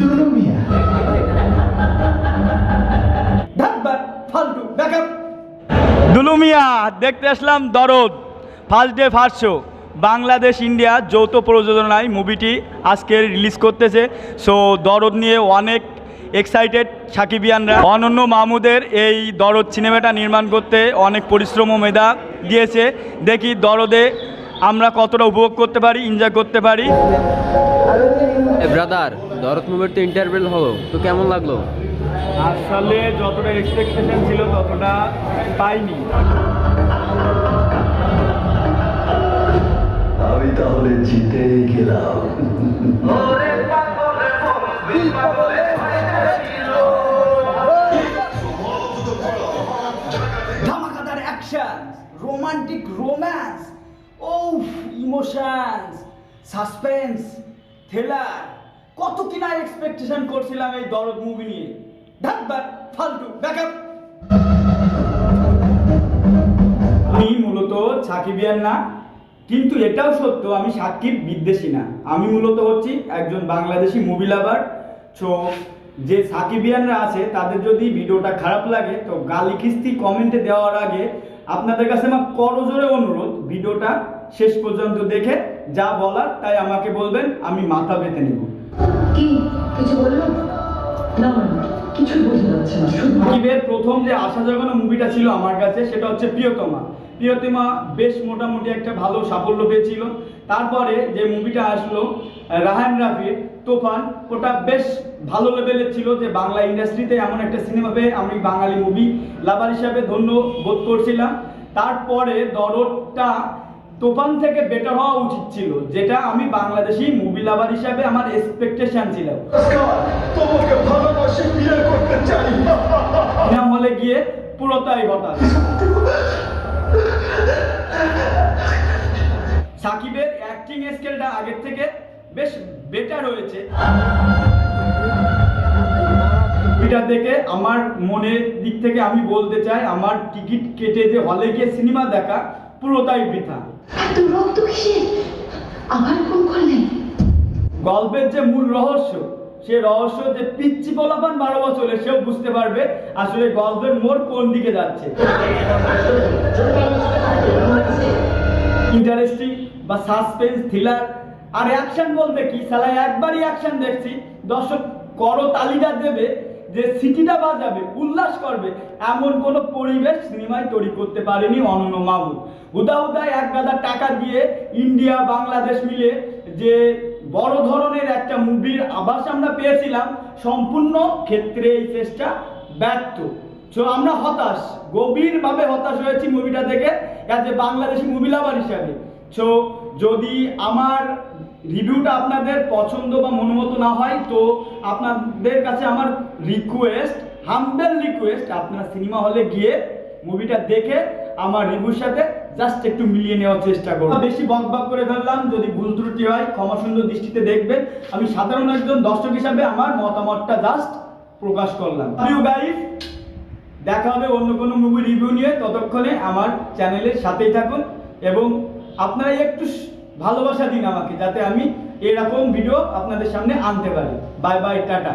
দুলুমিয়া ফালতু ব্যাকআপ। দুলুমিয়া দেখতে আসলাম দরদ first day first show. Bangladesh India যৌথ প্রযোজনায় মুভিটি আজকে রিলিজ করতেছে। সো দরদ নিয়ে অনেক এক্সাইটেড সাকিবিয়ানরা। অনন্য মাহমুদের এই দরদ সিনেমাটা নির্মাণ করতে অনেক পরিশ্রম ও মেধা দিয়েছে। দেখি দরদে আমরা কতটা উপভোগ করতে পারি, এনজয় করতে পারি। ব্রাদার, দরদ মুভির তো ইন্টারভেল হলো, তো কেমন লাগলো? আসলে যতটা এক্সপেকটেশন ছিল ততটা পাইনি। আমি তাহলে জিতে গেলাম। ধামাকাদার অ্যাকশন, রোমান্টিক রোম্যান্স, ওফ ইমোশনস, সাসপেন্স, থ্রিলার, কত কিনা এক্সপেকটেশন করছিলাম এই দরদ মুভি নিয়ে। ঢাকবার ফালতু ব্যাকআপ। আমি মূলত সাকিবিয়ান না, কিন্তু এটাও সত্য আমি সাকিব বিদ্বেষী না। আমি মূলত হচ্ছি একজন বাংলাদেশি মুভি লাভার। সো যে সাকিবিয়ানরা আছে তাদের যদি ভিডিওটা খারাপ লাগে তো গালি খিস্তি কমেন্টে দেওয়ার আগে আপনাদের কাছে আমার করজোরে অনুরোধ, ভিডিওটা শেষ পর্যন্ত দেখে যা বলার তাই আমাকে বলবেন, আমি মাথা পেতে নেব। কি কিছু বললো? না কিছুই বোঝা যাচ্ছে না। সাকিবের প্রথম যে আশা জাগানো মুভিটা ছিল আমার কাছে সেটা হচ্ছে প্রিয়তমা। প্রিয়তমা বেশ মোটামুটি একটা ভালো সাফল্য পেয়েছিল। তারপরে যে মুভিটা আসলো রাহান রাফির তুফান, ওটা বেশ ভালো লেভেলের ছিল, যে বাংলা ইন্ডাস্ট্রিতে এমন একটা সিনেমা পেয়ে আমি বাঙালি মুভি লাভার হিসাবে ধন্য বোধ করছিলাম। তারপরে দরদটা তুফান থেকে বেটার হওয়া উচিত ছিল, যেটা আমি বাংলাদেশি মুভি লাভার হিসাবে আমার এক্সপেকটেশন ছিল। তোমাকে ভালোবাসি, বিয়ে করতে চাই। সিনেমা হলে গিয়ে পুরোটাই হতাশ। সাকিবের অ্যাক্টিং স্কেলটা আগের থেকে বেশ বেটার হয়েছে। এটা দেখে আমার মনের দিক থেকে আমি বলতে চাই, আমার টিকিট কেটে যে হলে গিয়ে সিনেমা দেখা পুরোটাই বৃথা। এত রক্ত কিসে? আবার ফোন করলেন? গল্পের যে মূল রহস্য, সে রহস্য যে পিচ্চি পোলাপান 12 বছরে সেও বুঝতে পারবে আসলে গল্পের মোড় কোন দিকে যাচ্ছে। ইন্টারেস্টিং বা সাসপেন্স, থ্রিলার আর অ্যাকশন বলতে কি, সালা একবারই অ্যাকশন দেখছি, দর্শক করো তালিকা দেবে, যে সিটিটা বাজাবে, উল্লাস করবে, এমন কোনো পরিবেশ সিনেমায় তৈরি করতে পারেনি অনন্য মাহমুদ। হুদায় এক গাদা টাকা দিয়ে ইন্ডিয়া বাংলাদেশ মিলে যে বড় ধরনের একটা মুভির আভাস আমরা পেয়েছিলাম, সম্পূর্ণ ক্ষেত্রে এই চেষ্টা ব্যর্থ। সো আমরা হতাশ, গভীরভাবে হতাশ হয়েছি মুভিটা দেখে as a Bangladeshi movie lover হিসাবে। সো যদি আমার রিভিউটা আপনাদের পছন্দ বা মনোমত না হয় তো আপনাদের কাছে আমার রিকোয়েস্ট, হাম্বেল রিকোয়েস্ট, আপনারা সিনেমা হলে গিয়ে মুভিটা দেখে আমার রিভিউর সাথে জাস্ট একটু মিলিয়ে নেওয়ার চেষ্টা করুন। বেশি বকবক করে ফেললাম, যদি ভুল ত্রুটি হয় ক্ষমা সুন্দর দৃষ্টিতে দেখবেন। আমি সাধারণ একজন দর্শক হিসাবে আমার মতামতটা জাস্ট প্রকাশ করলাম। প্রিয় গাইস, দেখা হবে অন্য কোনো মুভি রিভিউ নিয়ে। ততক্ষণে আমার চ্যানেলের সাথেই থাকুন এবং আপনারা একটু ভালোবাসা দিন আমাকে, যাতে আমি এরকম ভিডিও আপনাদের সামনে আনতে পারি। Bye bye, tata.